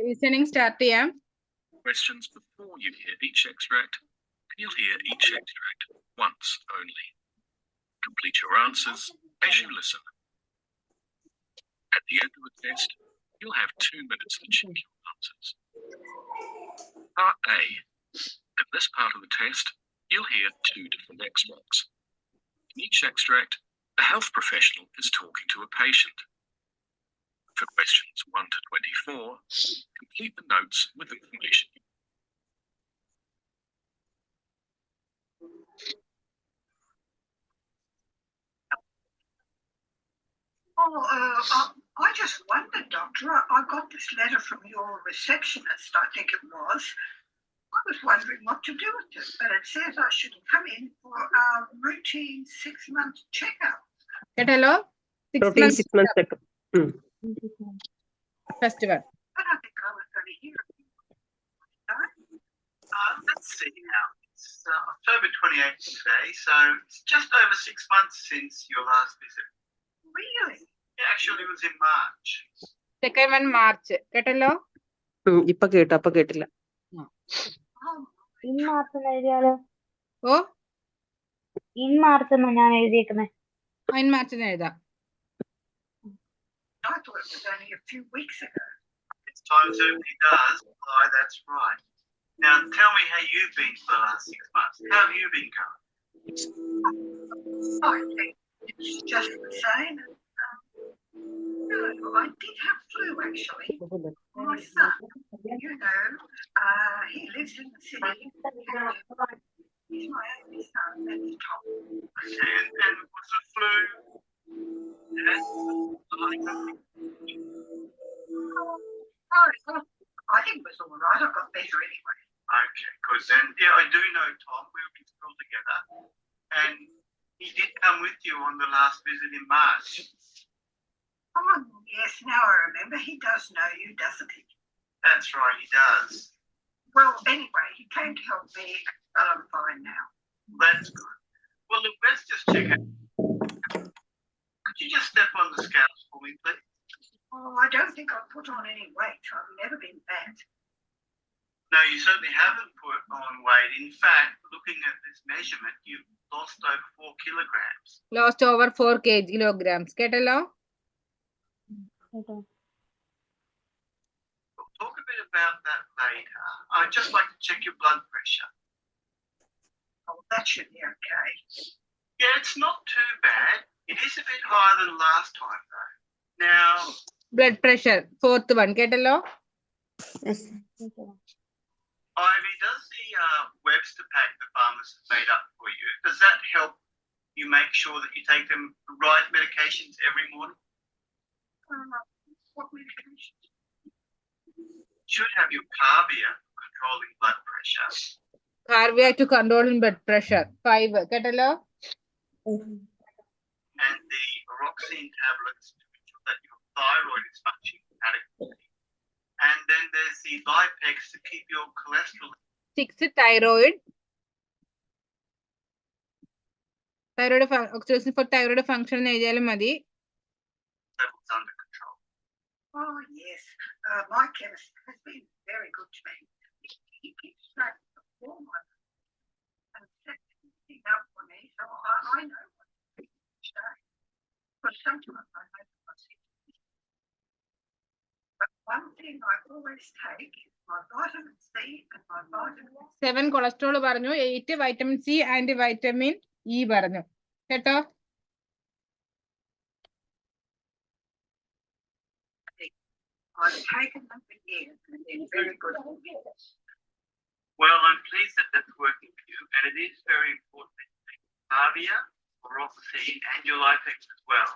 Listening start ചെയ്യാം. Questions before you hear each extract, and you'll hear each extract once only. Complete your answers as you listen. At the end of the test, you'll have 2 minutes to check your answers. Part A. In this part of the test, you'll hear 2 different extracts. In each extract, a health professional is talking to a patient. For questions 1 to 24, complete the notes with information. I just wondered, Doctor, I got this letter from your receptionist, I think it was. I was wondering what to do with it, but it says I should come in for a routine 6-month checkup. കേട്ടല്ലോ? 6 Routine months 6 months checkup. first one. I don't think I was going to hear it. Let's see now. It's October 28th today, so it's just over 6 months since your last visit. Really? Yeah, actually, it was in March. Second one March. കേട്ടല്ലോ? ഇപ്പൊ കേട്ടു, അപ്പൊ കേട്ടില്ല. Oh, in March എന്ന് എഴുതിയാലോ? ഓ in March എന്നാ ഞാൻ എഴുതിയേക്കുന്നത്. in March എഴുതാം. I thought it was only a few weeks ago. It's time certainly does. Why, that's right. Now, tell me how you've been for the last 6 months. How have you been going? I think it's just the same. No, I did have flu actually. My son, you know, he lives in the city. He's my only son, that's Tom. And was the flu? Yes. I think it was all right. I got better anyway. Okay, good. And yeah, I do know Tom. We've been school together. And he did come with you on the last visit in March. Oh, yes, now I remember. He does know you, doesn't he? That's right, he does. Well, anyway, he came to help me, but I'm fine now. That's good. Well, look, let's just check it. Could you just step on the scales for me, please? Oh, I don't think I've put on any weight. I've never been fat. No, you certainly haven't put on weight. In fact, looking at this measurement, you've lost over 4 kilograms. Lost over 4 kilograms. കേട്ടല്ലോ? കേട്ടോ? We'll talk a bit about that later. I'd just like to check your blood pressure. Oh, that should be okay. Yeah, it's not too bad. It is a bit higher than last time, though. Now, Blood pressure. Fourth one. കേട്ടല്ലോ? കേട്ടോ? Ivy, does the Webster pack the pharmacist made up for you, does that help you make sure that you take them the right medications every morning? What medication? You should have your Carvia controlling blood pressure. Carvia to control blood pressure. 5. കേട്ടല്ലോ? And the Oroxine tablets to ensure that your thyroid is functioning adequately. And then there's the Lipex to keep your cholesterol 6 thyroid. Thyroid oxytocin for thyroid function എഴുതിയാലും മതി. levels under control. Oh, yes. My chemist has been very good to me. He keeps track of the hormones and sets everything up for me, so I know what to do each day. But sometimes I make mistakes. But one thing I always take is my vitamin C and my vitamin 7 cholesterol പറഞ്ഞു. 8 vitamin C and vitamin E പറഞ്ഞു. കേട്ടോ? I've taken them for years and they're very good for me. Well, I'm pleased that that's working for you, and it is very important that you take Carvia, Oroxine, and your Lipex as well.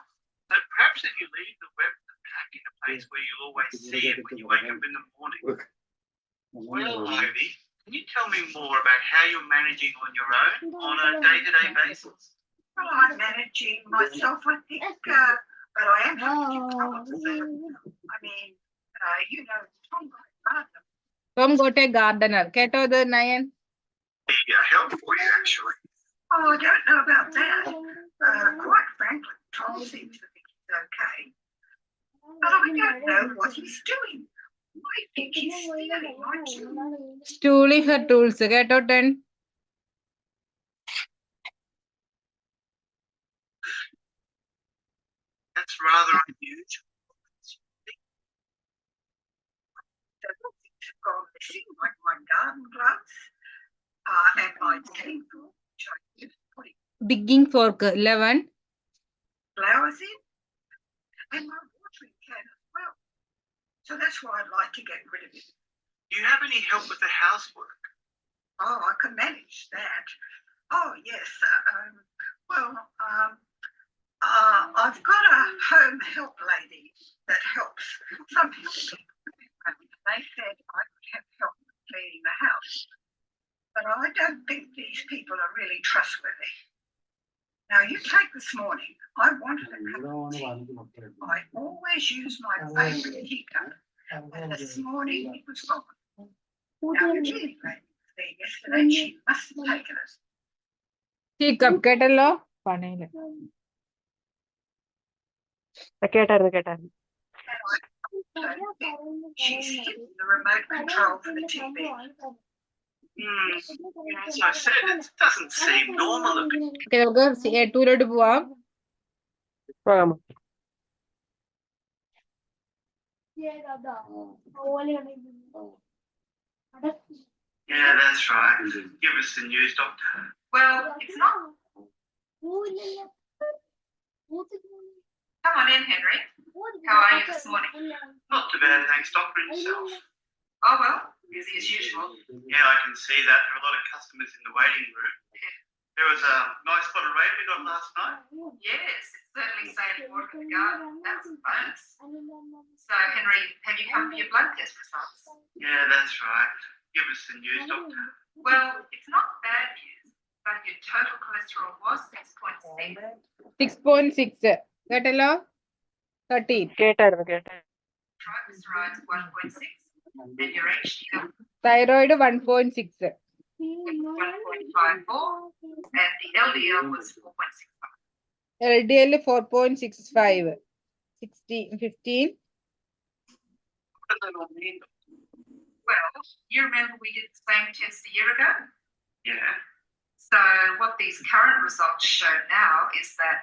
So perhaps if you leave the Webster pack in a place where you'll always see it when you wake up in the morning. Well, Ivy, can you tell me more about how you're managing on your own on a day-to-day basis? Well, I'm managing myself, I think, but I am having to cover for them. I mean, you know, Tom got a garden. Tom got a gardener. കേട്ടോ ഇത് Nayan? Yeah, help for you, actually. Oh, I don't know about that. Quite frankly, Tom seems to think he's okay. But I don't know what he's doing. I think he's stealing my tools. Stealing her tools. കേട്ടോ 10. That's rather unusual. Several things have gone missing, like my garden gloves and my digging fork, which I used to put Digging fork 11. flowers in, and my watering can as well. So that's why I'd like to get rid of it. Do you have any help with the housework? Oh, I can manage that. Oh, yes. I've got a home help lady that helps some help people. They said I could have help with cleaning the house. But I don't think these people are really trustworthy. Now, you take this morning, I wanted a cup of tea. I always use my favourite teacup, and this morning it was gone. Now, the tea lady was there yesterday, she must have taken it. Teacup കേട്ടല്ലോ പണയില്. കേട്ടായിരുന്നു. She's hidden the remote control for the TV. As I said, it doesn't seem normal of it. Okay, നമുക്ക് A2 പോവാം. പോകാമോ? Yeah, that's right. Give us the news, Doctor. Well, it's not. Come on in, Henry. How are you this morning? Not too bad, thanks, Doctor, and yourself. Oh, well, busy as usual. Yeah, I can see that. There are a lot of customers in the waiting room. There was a nice pot of rain we got last night. Yes, it's certainly saved water in the garden. That's a bonus. So, Henry, have you come for your blood test results? Yeah, that's right. Give us the news, Doctor. Well, it's not bad news, but your total cholesterol was 6.6. 6.6 കേട്ടല്ലോ 13. കേട്ടായിരുന്നു. Triglycerides 1.6, and your HDL Thyroid 1.6. 1.54, and the LDL was 4.65. LDL 4.65. 15. What does that all mean? Well, you remember we did the same test a year ago? Yeah. So what these current results show now is that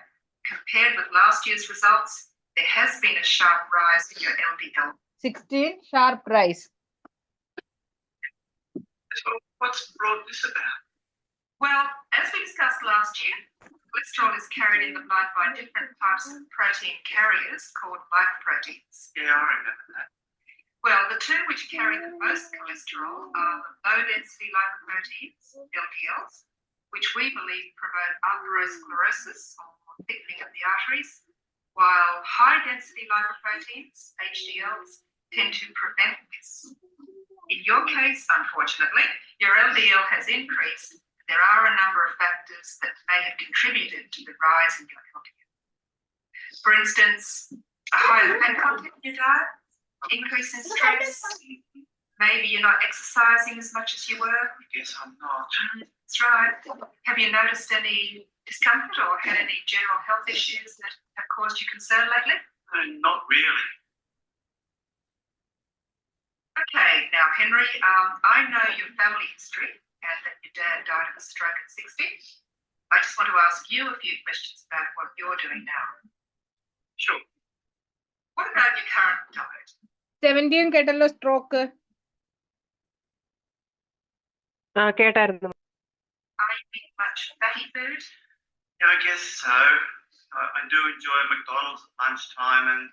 compared with last year's results, there has been a sharp rise in your LDL. 16 sharp rise. So what's brought this about? Well, as we discussed last year, cholesterol is carried in the blood by different types of protein carriers called lipoproteins. Yeah, I remember that. Well, the two which carry the most cholesterol are the low-density lipoproteins, LDLs, which we believe promote atherosclerosis or thickening of the arteries, while high-density lipoproteins, HDLs, tend to prevent this. In your case, unfortunately, your LDL has increased. There are a number of factors that may have contributed to the rise in your LDL. For instance, a higher fat content in your diet, increase in stress, maybe you're not exercising as much as you were. I guess I'm not. That's right. Have you noticed any discomfort or had any general health issues that have caused you concern lately? No, not really. Okay, now Henry, I know your family history and that your dad died of a stroke at 60. I just want to ask you a few questions about what you're doing now. Sure. What about your current diet? 17 കേട്ടല്ലോ stroke. കേട്ടായിരുന്നു. Are you eating much fatty food? Yeah, I guess so. I do enjoy McDonald's at lunchtime and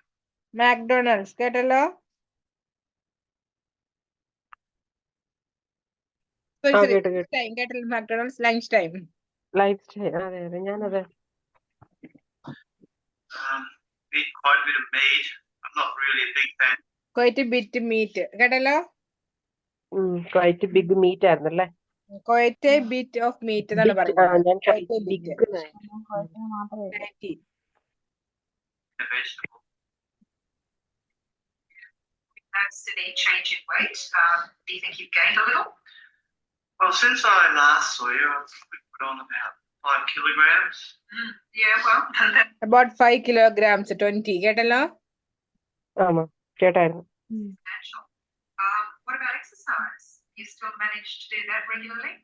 McDonald's കേട്ടല്ലോ. കേട്ടു. കേട്ടല്ലോ McDonald's lunch time. Life style. അതെ ഞാനതെ. eat quite a bit of meat. I'm not really a big fan. Quite a bit meat കേട്ടല്ലോ. quite big meat ആയിരുന്നല്ലേ. Quite a bit of meat എന്നാണ് പറയുന്നത്. ഞാൻ Quite a bit. big Fatty. A vegetable. Noticed any change in weight? Do you think you've gained a little? Well, since I last saw you, I've put on about 5 kilograms. Yeah, well, About 5 kilograms, 20 കേട്ടല്ലോ. ആമാ കേട്ടായിരുന്നു. substantial. What about exercise? You still manage to do that regularly?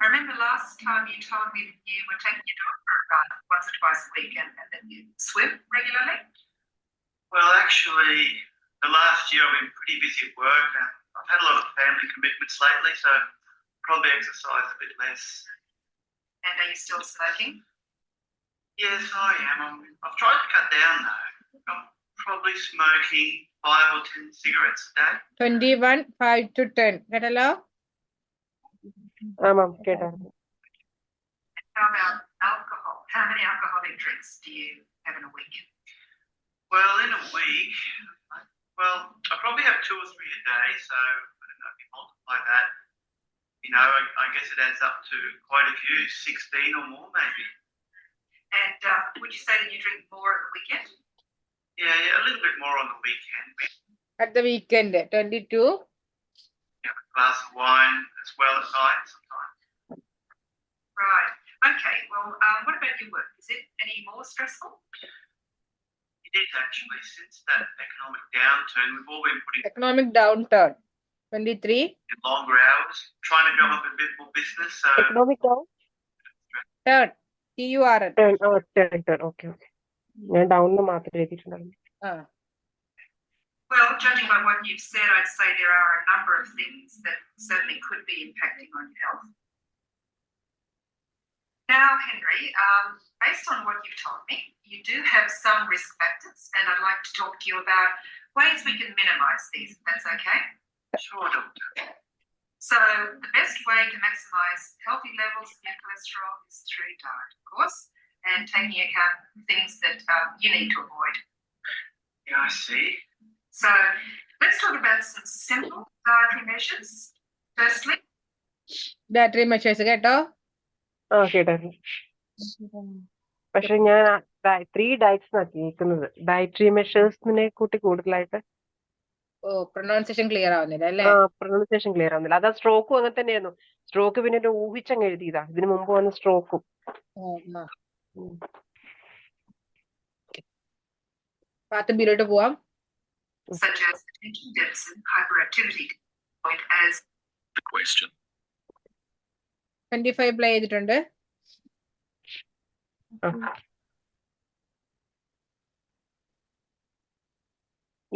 I remember last time you told me that you were taking your dog for a run once or twice a week and that you swim regularly. Well, actually, the last year I've been pretty busy at work and I've had a lot of family commitments lately, so probably exercise a bit less. And are you still smoking? Yes, I am. I've tried to cut down though. I'm probably smoking 5 or 10 cigarettes a day. 21, 5 to 10. കേട്ടല്ലോ? ആ മാം കേട്ടായിരുന്നു. How about alcohol? How many alcoholic drinks do you have in a week? Well, in a week, I probably have 2 or 3 a day, so I don't know if you multiply that. I guess it adds up to quite a few, 16 or more maybe. And would you say that you drink more at the weekend? Yeah, a little bit more on the weekend. At the weekend, 22. Have a glass of wine as well at night sometimes. Right. Okay. Well, what about your work? Is it any more stressful? It is actually. Since that economic downturn, we've all been putting Economic downturn. 23. in longer hours, trying to drum up a bit more business. So economic down Turn. TURN. Okay. ഞാൻ ഡൗണിന് മാത്രമേ എഴുതിയിട്ടുണ്ടായിരുന്നു. Well, judging by what you've said, I'd say there are a number of things that certainly could be impacting on your health. Now, Henry, based on what you've told me, you do have some risk factors, and I'd like to talk to you about ways we can minimize these, if that's okay. sure, doctor. So the best way to maximize healthy levels of your cholesterol is through diet, of course, and taking account things that you need to avoid. Yeah, I see. So let's talk about some simple dietary measures. Firstly, Dietary measures കേട്ടോ? ആ കേട്ടായിരുന്നു. പക്ഷെ ഞാൻ 3 diets ആണ് കേൾക്കുന്നത്. Dietary മെഷേഴ്സിനെ കൂട്ടി കൂടുതലായിട്ട് pronunciation clear ആവുന്നില്ല അല്ലേ? പ്രൊനൗൺസിയേഷൻ ക്ലിയർ ആവുന്നില്ല. അതാ സ്ട്രോക്കും അങ്ങനെ തന്നെയായിരുന്നു. സ്ട്രോക്ക് പിന്നെ ഒരു ഊഹിച്ചങ്ങ് എഴുതിയതാ. ഇതിനു മുമ്പ് വന്ന സ്ട്രോക്കും. പാർട്ട് ബിയിലോട്ട് പോവാം. such as attention deficit hyperactivity point as The question. 25 play ചെയ്തിട്ടുണ്ട്.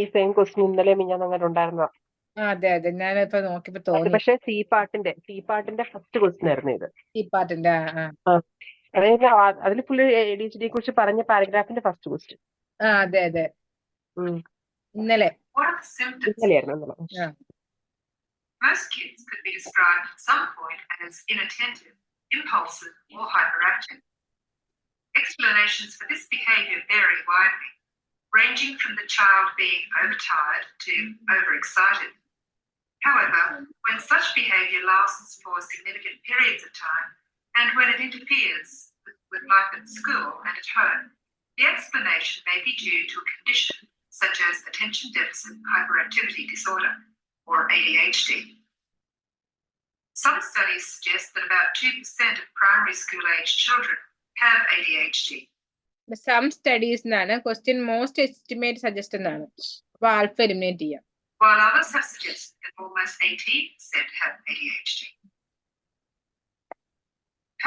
ഈ സെയിം ക്വസ്റ്റ്യൻ ഇന്നലെ മിഞ്ഞാന്ന് അങ്ങനെ ഉണ്ടായിരുന്നതാ. അതെ ഞാനിപ്പോ നോക്കിയപ്പോ തോന്നി. പക്ഷെ സി പാർട്ടിന്റെ ഫസ്റ്റ് ക്വസ്റ്റ്യൻ ആയിരുന്നു ഇത്. ഈ പാർട്ടിന്റെ അതായത് അതിൽ ഫുള്ള് ADHD കുറിച്ച് പറഞ്ഞ പാരഗ്രാഫിന്റെ ഫസ്റ്റ് ക്വസ്റ്റ്യൻ. അതെ ഇന്നലെ what are the symptoms? ഇന്നലെയായിരുന്നു. Most kids could be described at some point as inattentive, impulsive, or hyperactive. Explanations for this behavior vary widely, ranging from the child being overtired to overexcited. However, when such behavior lasts for significant periods of time, and when it interferes with life at school and at home, the explanation may be due to a condition such as attention deficit hyperactivity disorder, or ADHD. Some studies suggest that about 2% of primary school age children have ADHD. Some studies എന്നാണ് question most estimate suggest എന്നാണ്. അപ്പൊ alpha eliminate ചെയ്യാം. While others have suggested that almost 18% have ADHD.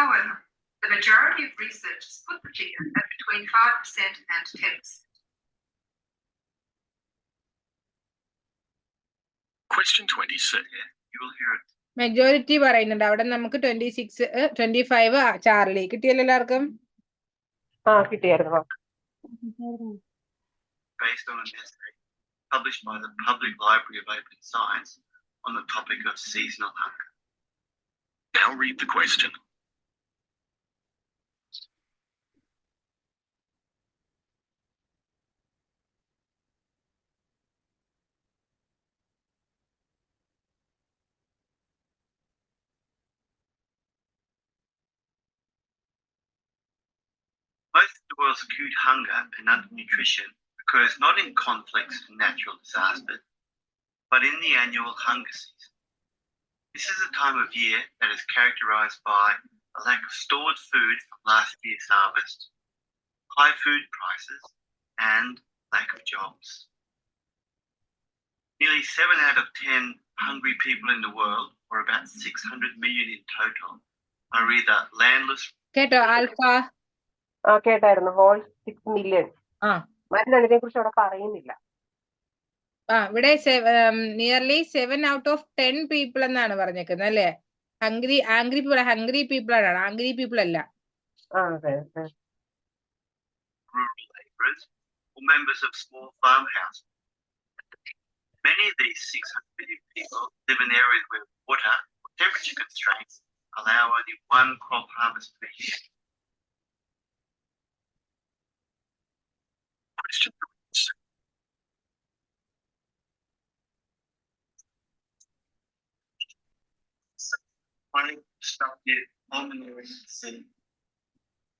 However, the majority of researchers put the figure at between 5% and 10%. Question 26. You will hear it. Majority പറയുന്നുണ്ട്. അവിടെ നമുക്ക് 26, 25 Charlie കിട്ടിയല്ലോ എല്ലാവർക്കും. കിട്ടിയായിരുന്നു. Based on an essay published by the Public Library of Open Science on the topic of seasonal hunger. Now read the question. Most of the world's acute hunger and undernutrition occurs not in conflicts and natural disasters, but in the annual hunger season. This is a time of year that is characterized by a lack of stored food from last year's harvest, high food prices, and lack of jobs. nearly 7 out of 10 hungry people in the world, or about 600 million in total, are either landless. കേട്ടോ Alpha? കേട്ടായിരുന്നു. Whole 6 million. ആ മറ്റൊന്നിനെ കുറിച്ച് അവിടെ പറയുന്നില്ല. ഇവിടെ nearly 7 out of 10 people എന്നാണ് പറഞ്ഞേക്കുന്നത് അല്ലേ? ആംഗ്രി പീപ്പിൾ ആണ്, ആംഗ്രി പീപ്പിൾ അല്ല. അതെ. Rural labourers or members of small farmhouses. Many of these 600 million people live in areas where water or temperature constraints allow only one crop harvest per year. Question.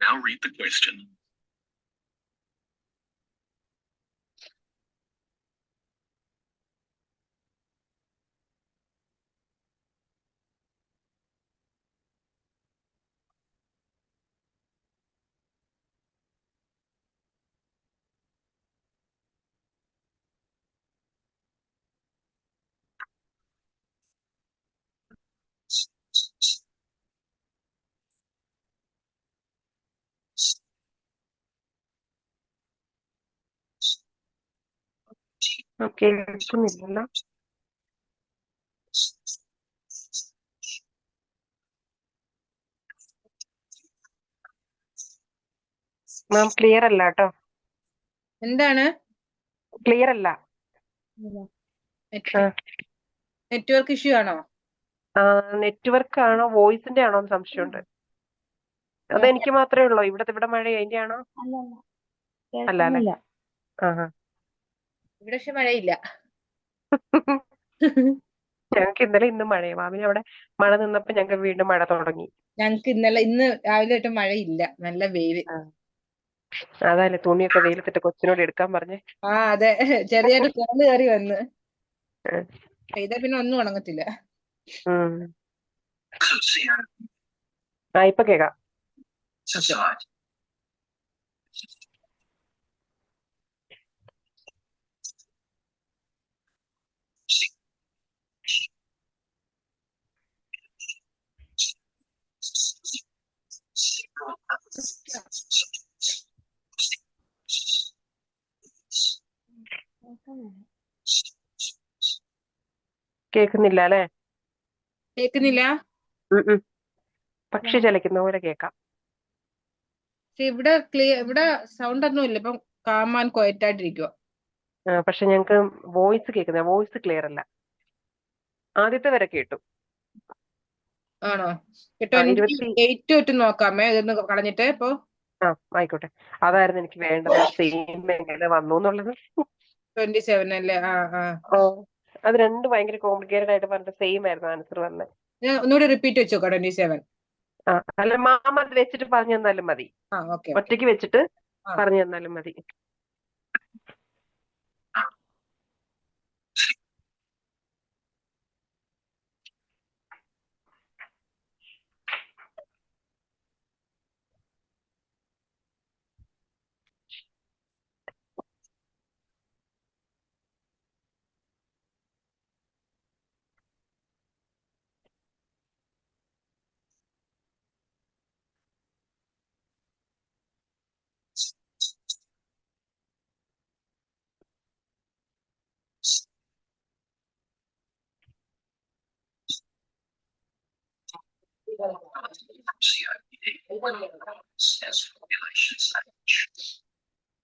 Now read the question. കേൾക്കുന്നില്ലല്ലോ. മാം clear അല്ല കേട്ടോ. എന്താണ്? Clear അല്ല. Network issue ആണോ? Network ആണോ വോയിസിന്റെ ആണോ എന്ന് സംശയമുണ്ട്. അതെനിക്ക് മാത്രമേ ഉള്ളൂ? ഇവിടെ മഴ അതിന്റെ ആണോ? അല്ല അല്ലേ? ഇവിടെ പക്ഷെ മഴയില്ല. ഞങ്ങൾക്ക് ഇന്നലെ ഇന്നും മഴയാണ്. മാമിന് അവിടെ മഴ നിന്നപ്പോ ഞങ്ങൾക്ക് വീണ്ടും മഴ തുടങ്ങി. ഞങ്ങക്ക് ഇന്ന് രാവിലെ തൊട്ട് മഴയില്ല, നല്ല വെയില്. അതല്ലേ തുണിയൊക്കെ വെയിലത്തിട്ട് കൊച്ചിനോട് എടുക്കാൻ പറഞ്ഞേ. അതെ, ചെറിയൊരു കോള് കയറി വന്ന് ഇതാ പിന്നെ ഒന്നും ഉണങ്ങത്തില്ല. ഇപ്പൊ കേക്കാം. കേക്കുന്നില്ല അല്ലേ? കേക്കുന്നില്ല. പക്ഷി ചലിക്കുന്ന പോലെ കേക്കാം. ഇവിടെ സൗണ്ട് ഒന്നും ഇല്ല. ഇപ്പം കാമാൻ ക്വയറ്റായിട്ടിരിക്കുക. പക്ഷെ ഞങ്ങക്ക് വോയിസ് കേൾക്കുന്ന വോയിസ് ക്ലിയർ അല്ല. ആദ്യത്തെ വരെ കേട്ടു. ആണോ? 28 തൊട്ട് നോക്കാമേ, ഇതൊന്ന് കളഞ്ഞിട്ട്. ഇപ്പൊ ആയിക്കോട്ടെ, അതായിരുന്നു എനിക്ക് വേണ്ടത്. സെയിം എങ്ങനെ വന്നു എന്നുള്ളത്. 27 അല്ലേ? അത് രണ്ടും ഭയങ്കര കോംപ്ലിക്കേറ്റഡ് ആയിട്ട് പറഞ്ഞിട്ട് സെയിം ആയിരുന്നു ആൻസർ വന്നത്. ഒന്നുകൂടി റിപ്പീറ്റ് വെച്ചോക്കാം. 27. അല്ല മാം അത് വെച്ചിട്ട് പറഞ്ഞു തന്നാലും മതി. ഒറ്റയ്ക്ക് വെച്ചിട്ട് പറഞ്ഞു തന്നാലും മതി.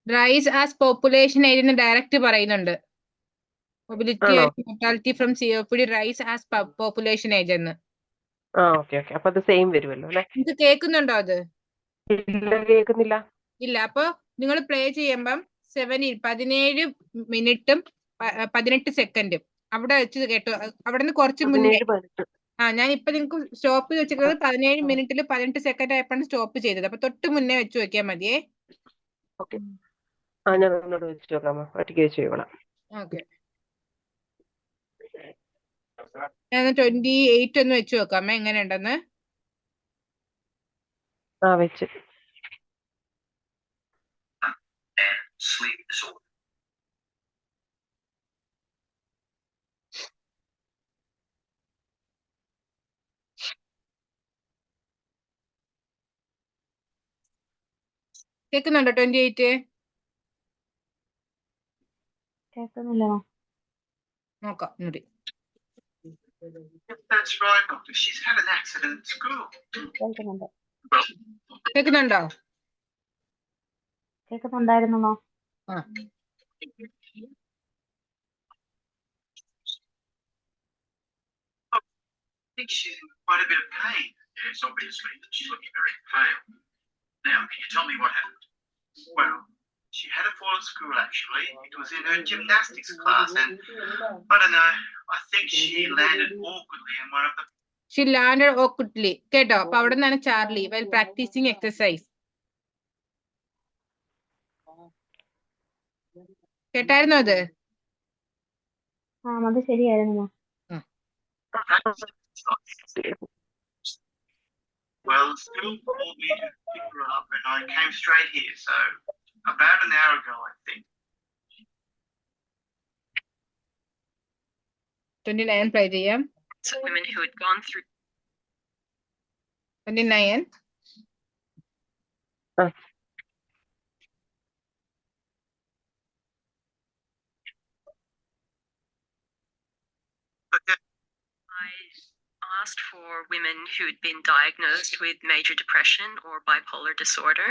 Rise as population area direct പറയുന്നുണ്ട്. Mobility and mortality from COPD rise as population age എന്ന്. അപ്പൊ അത് സെയിം വരുമല്ലോ അല്ലേ? ഇത് കേൾക്കുന്നുണ്ടോ? അത് കേൾക്കുന്നില്ല. ഇല്ല. അപ്പൊ നിങ്ങൾ പ്ലേ ചെയ്യുമ്പം 17 മിനിറ്റും 18 സെക്കൻഡും അവിടെ വെച്ച് കേട്ടോ. അവിടെ നിന്ന് കുറച്ച് മുന്നേ ഞാൻ ഇപ്പൊ നിങ്ങൾക്ക് സ്റ്റോപ്പ് വെച്ചിരിക്കുന്നത് 17 മിനിറ്റിൽ 18 സെക്കൻഡ് ആയപ്പോഴാണ് സ്റ്റോപ്പ് ചെയ്തത്. അപ്പൊ തൊട്ട് മുന്നേ വെച്ച് നോക്കിയാൽ മതിയേ. ഞാൻ ഒന്നുകൂടെ വെച്ച് നോക്കാമോ? ഒറ്റയ്ക്ക് വെച്ച് നോക്കണം. ഞാൻ 28 ഒന്ന് വെച്ച് നോക്കാമേ എങ്ങനെയുണ്ടെന്ന്. വെച്ച്. Sleep disorder. കേൾക്കുന്നുണ്ടോ 28? കേൾക്കുന്നില്ല. നോക്കാം ഇങ്ങോട്ട്. Yes, that's right, Doctor. She's had an accident at school. കേൾക്കുന്നുണ്ട്. കേൾക്കുന്നുണ്ടോ? കേൾക്കുന്നുണ്ടായിരുന്നോ? ആ. I think she's in quite a bit of pain. Yes, obviously, she's looking very pale. Now, can you tell me what happened? Well, she had a fall at school actually. It was in her gymnastics class, and I don't know. I think she landed awkwardly in one of the. She landed awkwardly. കേട്ടോ? അപ്പൊ അവിടെ നിന്നാണ് Charlie while practicing exercise. കേട്ടായിരുന്നോ അത്? അത് ശരിയായിരുന്നു. Well, the school called me to pick her up, and I came straight here. So about an hour ago, I think. 29 play ചെയ്യാം. Women who had gone through 29. I asked for women who had been diagnosed with major depression or bipolar disorder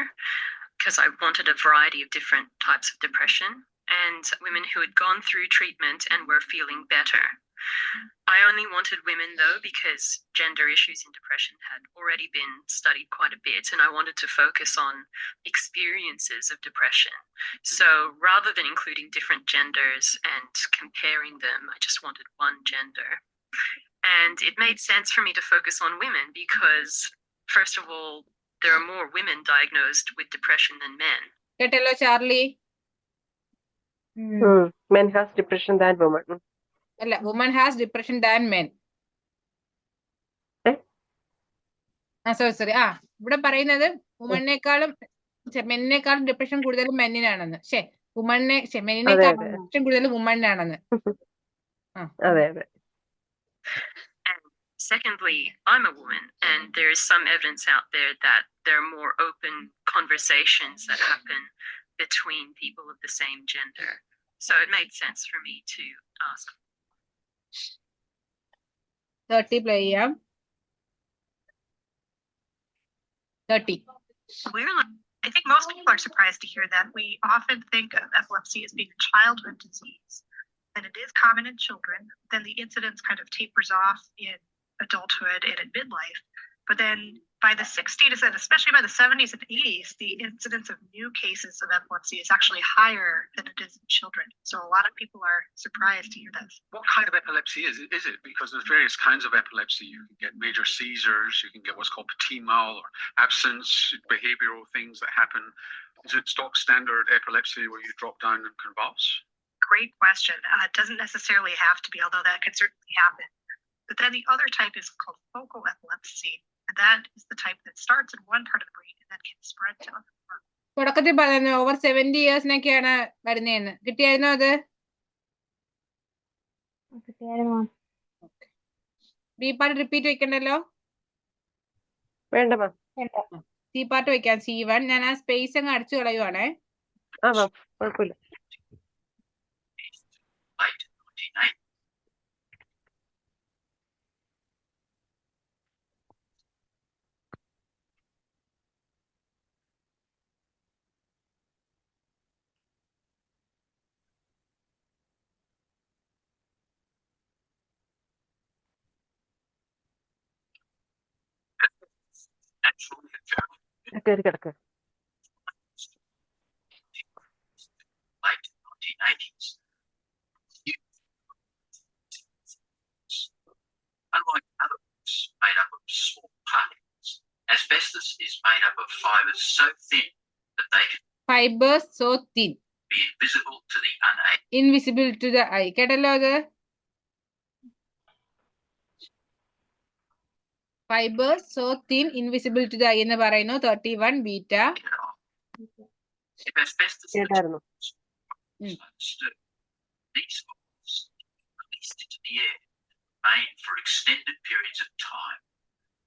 because I wanted a variety of different types of depression, and women who had gone through treatment and were feeling better. I only wanted women though because gender issues in depression had already been studied quite a bit, and I wanted to focus on experiences of depression. So rather than including different genders and comparing them, I just wanted one gender. And it made sense for me to focus on women because, first of all, there are more women diagnosed with depression than men. കേട്ടല്ലോ Charlie? Men has depression than women. അല്ല, woman has depression than men. Sorry. ഇവിടെ പറയുന്നത് വുമണിനേക്കാളും മെന്നിനേക്കാളും depression കൂടുതലും മെന്നിനാണെന്ന്. മെന്നിനേക്കാളും depression കൂടുതൽ വുമണിനാണെന്ന്. അതെ അതെ. Secondly, I'm a woman, and there is some evidence out there that there are more open conversations that happen between people of the same gender. So it made sense for me to ask. 30 play ചെയ്യാം. 30. I think most people are surprised to hear that. We often think of epilepsy as being a childhood disease, and it is common in children. Then the incidence kind of tapers off in adulthood and in midlife. But then by the 60s and especially by the 70s and 80s, the incidence of new cases of epilepsy is actually higher than it is in children. So a lot of people are surprised to hear this. What kind of epilepsy is it? Because there's various kinds of epilepsy. You can get major seizures, you can get what's called petit mal or absence, behavioral things that happen. Is it stock standard epilepsy where you drop down and convulse? Great question. It doesn't necessarily have to be, although that could certainly happen. But then the other type is called focal epilepsy. And that is the type that starts in one part of the brain and then can spread to other parts. തുടക്കത്തിൽ പറഞ്ഞു over 70 ഇയേഴ്സിനൊക്കെയാണ് വരുന്നതെന്ന്. കിട്ടിയായിരുന്നോ അത്? B part repeat വെക്കണ്ടല്ലോ? വേണ്ട ma'am. C part വെക്കാം. C1 ഞാൻ ആ സ്പേസ് അങ്ങ് അടിച്ചു കളയുവാണേ. മാം കുഴപ്പമില്ല. കയറി കിടക്ക്. Late 1980s. Unlike other books made up of small particles, asbestos is made up of fibers so thin that they can Fibers so thin. be invisible to the unaided. Invisible to the eye. കേട്ടല്ലോ അത്? Fibers so thin, invisible to the eye എന്ന് പറയുന്നു. 31 beta. If asbestos കേട്ടായിരുന്നു. is understood, these fibers are released into the air and remain for extended periods of time,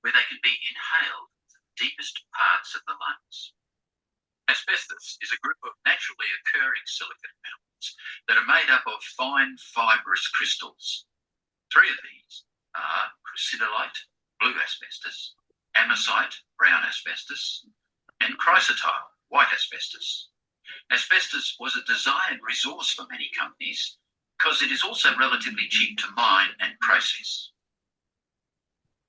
where they can be inhaled to the deepest parts of the lungs. Asbestos is a group of naturally occurring silicate metals that are made up of fine fibrous crystals. Three of these are crucidolite, blue asbestos, amosite, brown asbestos, and chrysotile, white asbestos. Asbestos was a desired resource for many companies because it is also relatively cheap to mine and process.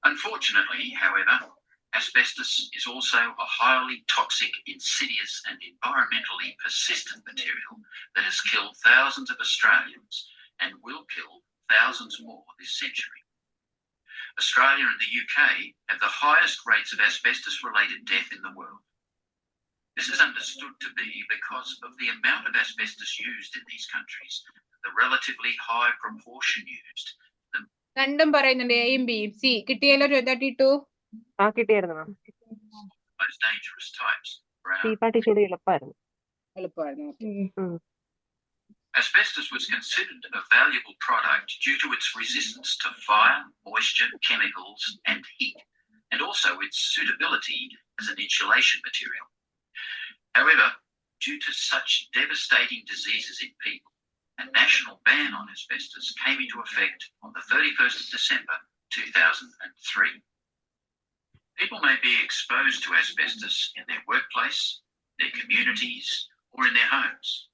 Unfortunately, however, asbestos is also a highly toxic, insidious and environmentally persistent material that has killed thousands of Australians and will kill thousands more this century. Australia and the UK have the highest rates of asbestos-related death in the world. This is understood to be because of the amount of asbestos used in these countries, the relatively high proportion used. രണ്ടും പറയുന്നുണ്ട് എയും ബിയും. C കിട്ടിയല്ലോ 32. കിട്ടിയായിരുന്നു മാം. Most dangerous types. C party കൂടി എളുപ്പമായിരുന്നു. എളുപ്പമായിരുന്നു. Asbestos was considered a valuable product due to its resistance to fire, moisture, chemicals, and heat, and also its suitability as an insulation material. However, due to such devastating diseases in people, a national ban on asbestos came into effect on the 31st of December 2003. People may be exposed to asbestos in their workplace, their communities, or in their homes.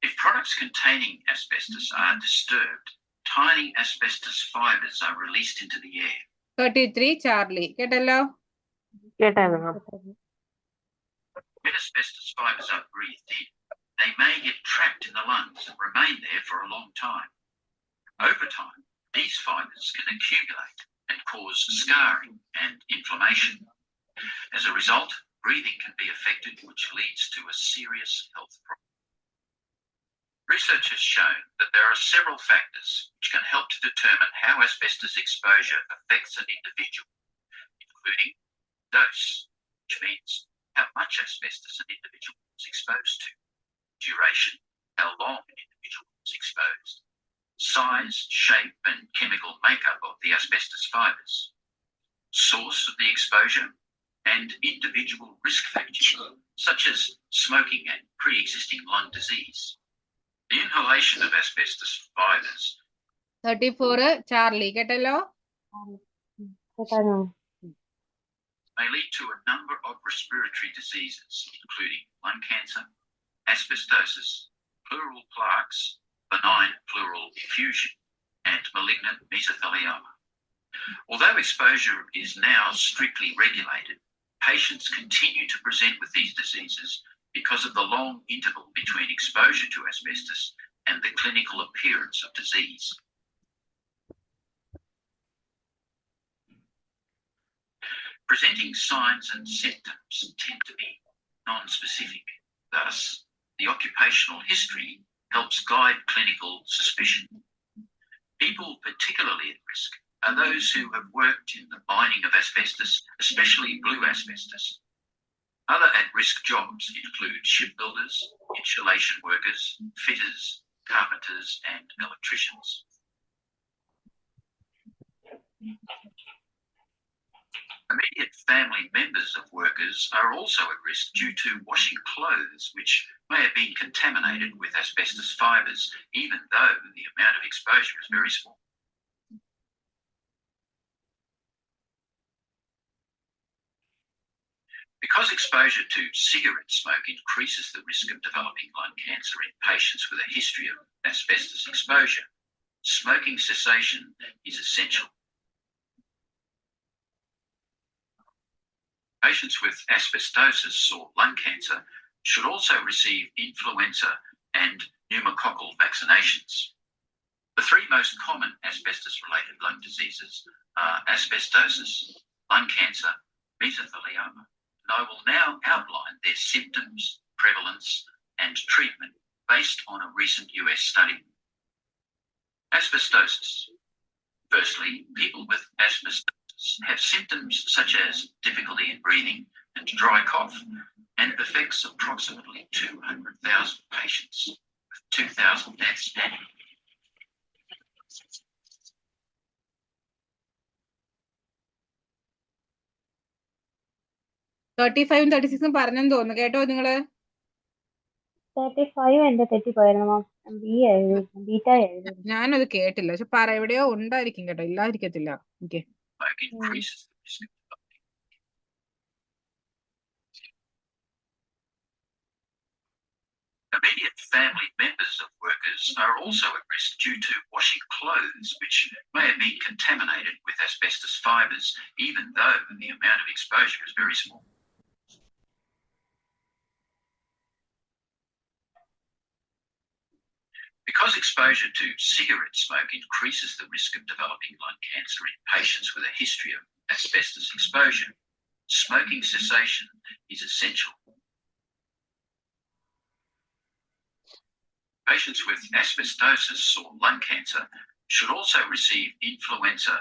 If products containing asbestos are disturbed, tiny asbestos fibres are released into the air. 33 Charlie കേട്ടല്ലോ. കേട്ടായിരുന്നു മാം. When asbestos fibres are breathed in, they may get trapped in the lungs and remain there for a long time. Over time, these fibres can accumulate and cause scarring and inflammation. As a result, breathing can be affected, which leads to a serious health problem. Research has shown that there are several factors which can help to determine how asbestos exposure affects an individual, including dose, which means how much asbestos an individual is exposed to, duration, how long an individual is exposed, size, shape, and chemical makeup of the asbestos fibres, source of the exposure, and individual risk factors, such as smoking and pre-existing lung disease. The inhalation of asbestos fibres 34 Charlie കേട്ടല്ലോ. may lead to a number of respiratory diseases, including lung cancer, asbestosis, pleural plaques, benign pleural effusion, and malignant mesothelioma. Although exposure is now strictly regulated, patients continue to present with these diseases because of the long interval between exposure to asbestos and the clinical appearance of disease. Presenting signs and symptoms tend to be non-specific. Thus, the occupational history helps guide clinical suspicion. People particularly at risk are those who have worked in the mining of asbestos, especially blue asbestos. Other at-risk jobs include shipbuilders, insulation workers, fitters, carpenters, and electricians. Immediate family members of workers are also at risk due to washing clothes which may have been contaminated with asbestos fibres, even though the amount of exposure is very small. Because exposure to cigarette smoke increases the risk of developing lung cancer in patients with a history of asbestos exposure, smoking cessation is essential. Patients with asbestosis or lung cancer should also receive influenza and pneumococcal vaccinations. The three most common asbestos-related lung diseases are asbestosis, lung cancer, mesothelioma, and I will now outline their symptoms, prevalence, and treatment based on a recent US study. Asbestosis. Firstly, people with asbestosis have symptoms such as difficulty in breathing and dry cough, and it affects approximately 200,000 patients, with 2,000 deaths annually. 35 36 പറഞ്ഞെന്ന് തോന്നുന്നു. കേട്ടോ നിങ്ങള്? 35 എന്റെ തെറ്റിപ്പോയിരുന്നു മാം. B ആയിരുന്നു, beta ആയിരുന്നു. ഞാനത് കേട്ടില്ല. പക്ഷെ എവിടെയോ ഉണ്ടായിരിക്കും കേട്ടോ, ഇല്ലാതിരിക്കത്തില്ല. Okay. Increases the risk of developing. Immediate family members of workers are also at risk due to washing clothes which may have been contaminated with asbestos fibres, even though the amount of exposure is very small. Because exposure to cigarette smoke increases the risk of developing lung cancer in patients with a history of asbestos exposure, smoking cessation is essential. Patients with asbestosis or lung cancer should also receive influenza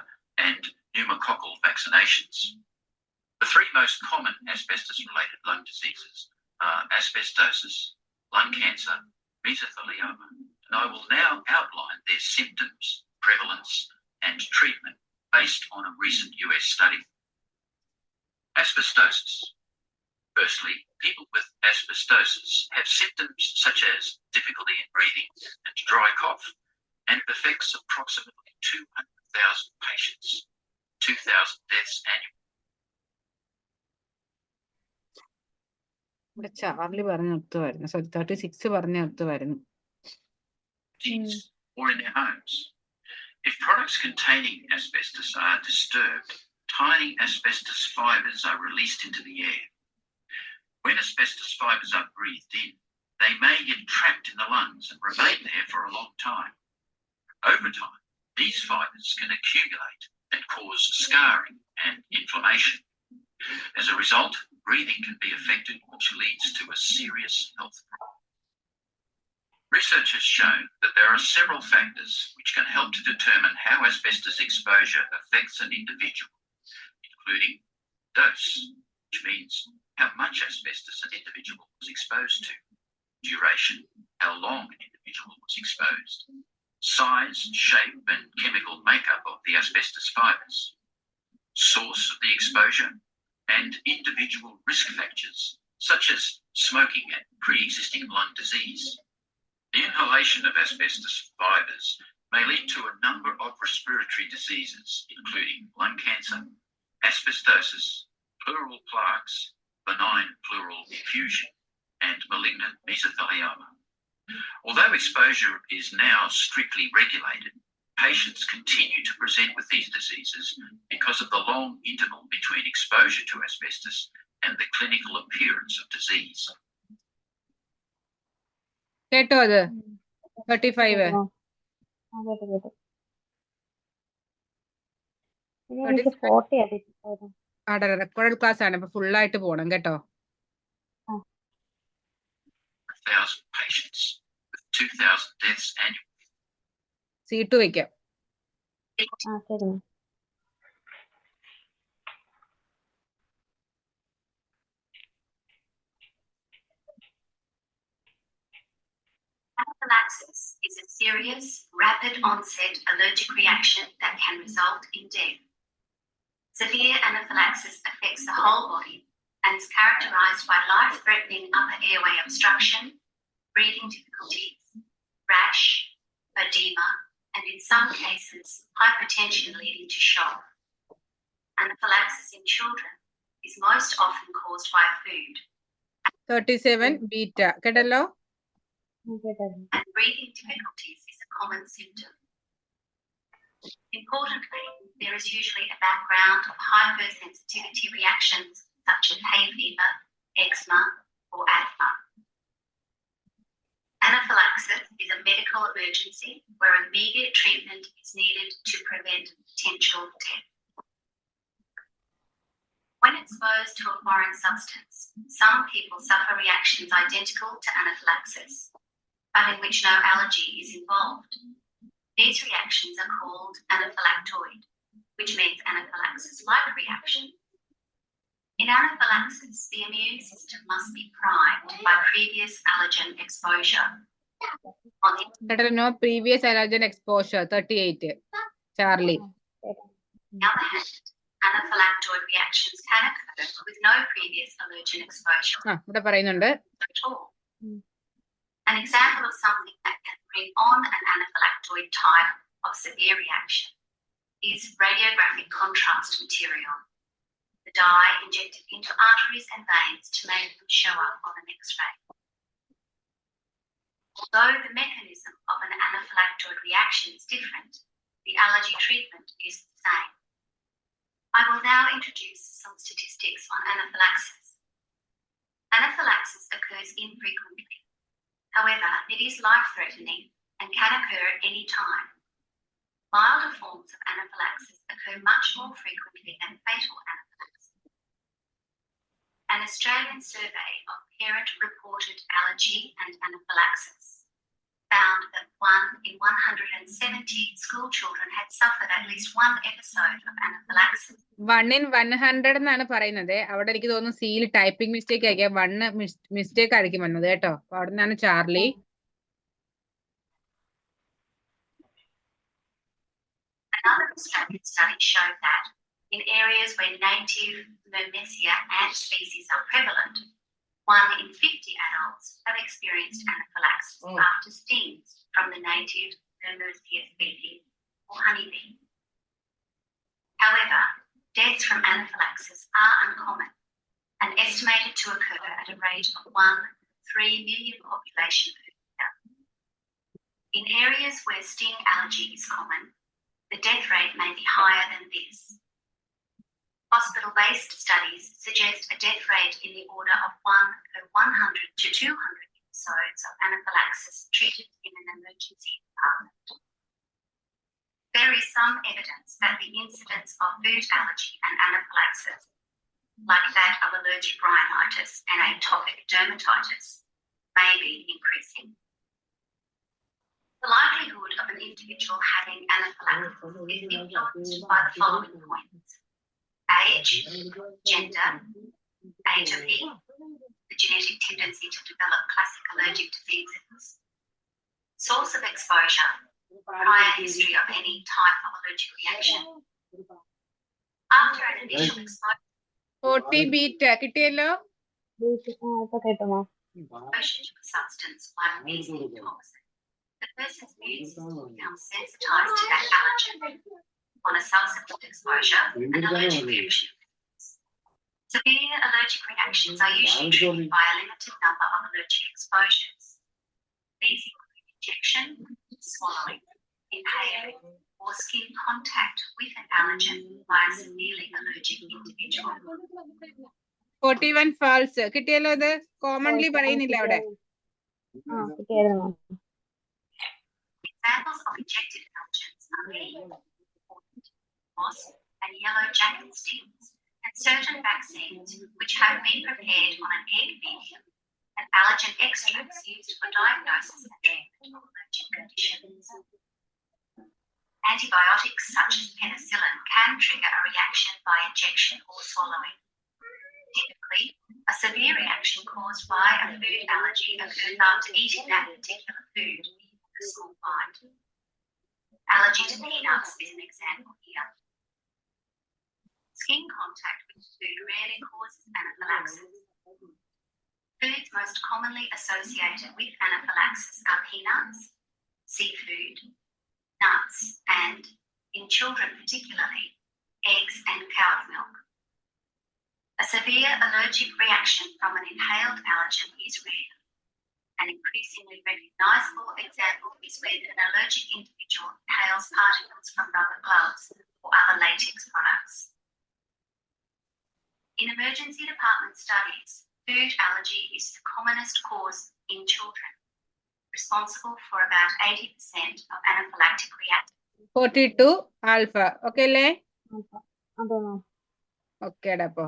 and pneumococcal vaccinations. The three most common asbestos-related lung diseases are asbestosis, lung cancer, mesothelioma, and I will now outline their symptoms, prevalence, and treatment based on a recent US study. Asbestosis. Firstly, people with asbestosis have symptoms such as difficulty in breathing and dry cough, and it affects approximately 200,000 patients, 2,000 deaths annually. ഇവിടെ Charlie പറഞ്ഞു നിർത്തുമായിരുന്നു. Sorry, 36 പറഞ്ഞു നിർത്തുമായിരുന്നു. Or in their homes. If products containing asbestos are disturbed, tiny asbestos fibres are released into the air. When asbestos fibres are breathed in, they may get trapped in the lungs and remain there for a long time. Over time, these fibres can accumulate and cause scarring and inflammation. As a result, breathing can be affected, which leads to a serious health problem. Research has shown that there are several factors which can help to determine how asbestos exposure affects an individual, including dose, which means how much asbestos an individual was exposed to, duration, how long an individual was exposed, size, shape, and chemical makeup of the asbestos fibres, source of the exposure, and individual risk factors, such as smoking and pre-existing lung disease. The inhalation of asbestos fibres may lead to a number of respiratory diseases, including lung cancer, asbestosis, pleural plaques, benign pleural effusion, and malignant mesothelioma. Although exposure is now strictly regulated, patients continue to present with these diseases because of the long interval between exposure to asbestos and the clinical appearance of disease. കേട്ടോ അത് 35? കേട്ടു. ഇനി എനിക്ക് 40 ആയിരുന്നു. Record class ആണ്, ഇപ്പൊ full ആയിട്ട് പോണം കേട്ടോ. 1,000 patients with 2,000 deaths annually. Seat വെക്കാം. ശരി. Anaphylaxis is a serious, rapid onset allergic reaction that can result in death. Severe anaphylaxis affects the whole body and is characterized by life-threatening upper airway obstruction, breathing difficulties, rash, edema, and in some cases, hypertension leading to shock. Anaphylaxis in children is most often caused by food. 37 beta. കേട്ടല്ലോ? And breathing difficulties is a common symptom. Importantly, there is usually a background of hypersensitivity reactions such as hay fever, eczema, or asthma. Anaphylaxis is a medical emergency where immediate treatment is needed to prevent potential death. When exposed to a foreign substance, some people suffer reactions identical to anaphylaxis, but in which no allergy is involved. These reactions are called anaphylactoid, which means anaphylaxis-like reaction. In anaphylaxis, the immune system must be primed by previous allergen exposure. No previous allergen exposure, 38. Charlie. On the other hand, Anaphylactoid reactions can occur with no previous allergen exposure ഇവിടെ പറയുന്നുണ്ട് at all. An example of something that can bring on an anaphylactoid type of severe reaction is radiographic contrast material, the dye injected into arteries and veins to make them show up on an X-ray. Although the mechanism of an anaphylactoid reaction is different, the allergy treatment is the same. I will now introduce some statistics on anaphylaxis. Anaphylaxis occurs infrequently. However, it is life-threatening and can occur at any time. Milder forms of anaphylaxis occur much more frequently than fatal anaphylaxis. An Australian survey of parent-reported allergy and anaphylaxis found that 1 in 170 school children had suffered at least one episode of anaphylaxis. 1 in 100 എന്നാണ് പറയുന്നത്. അവിടെ എനിക്ക് തോന്നുന്നു സിയിൽ typing mistake ആയിരിക്കും. 1 mistake ആയിരിക്കും വന്നത് കേട്ടോ. അപ്പൊ അവിടെ നിന്നാണ് Charlie. Another Australian study showed that in areas where native Myrmecia ant species are prevalent, 1 in 50 adults have experienced anaphylaxis after stings from the native Myrmecia species or honeybee. However, deaths from anaphylaxis are uncommon and estimated to occur at a rate of 1/3 million population per year. In areas where sting allergy is common, the death rate may be higher than this. Hospital-based studies suggest a death rate in the order of 1 per 100 to 200 episodes of anaphylaxis treated in an emergency department. There is some evidence that the incidence of food allergy and anaphylaxis, like that of allergic rhinitis and atopic dermatitis, may be increasing. The likelihood of an individual having anaphylaxis is influenced by the following points: age, gender, atopy, the genetic tendency to develop classic allergic diseases, source of exposure, prior history of any type of allergic reaction. After an initial exposure 40 beta കിട്ടിയല്ലോ. ഇപ്പൊ കേട്ടോ മാം. to a substance like measly toxin, the person's immune system becomes sensitized to that allergen. On a subsequent exposure, an allergic reaction. Severe allergic reactions are usually treated by a limited number of allergic exposures. These include injection, swallowing, inhaling, or skin contact with an allergen by a severely allergic individual. 41 false കിട്ടിയല്ലോ. ഇത് commonly പറയുന്നില്ല അവിടെ. കിട്ടിയായിരുന്നു മാം. Examples of injected allergens are bee, moss, and yellow jacket stings, and certain vaccines which have been prepared on an egg medium, and allergen extracts used for diagnosis and treatment of allergic conditions. Antibiotics such as penicillin can trigger a reaction by injection or swallowing. Typically, a severe reaction caused by a food allergy occurs after eating that particular food, the school find. Allergy to peanuts is an example here. Skin contact with food rarely causes anaphylaxis. Foods most commonly associated with anaphylaxis are peanuts, seafood, nuts, and, in children particularly, eggs and cow's milk. A severe allergic reaction from an inhaled allergen is rare. An increasingly recognizable example is when an allergic individual inhales particles from rubber gloves or other latex products. In emergency department studies, food allergy is the commonest cause in children, responsible for about 80% of anaphylactic reactions. 42 alpha. Okay അല്ലേ? അതെ മാം. ഓക്കേടാ അപ്പൊ.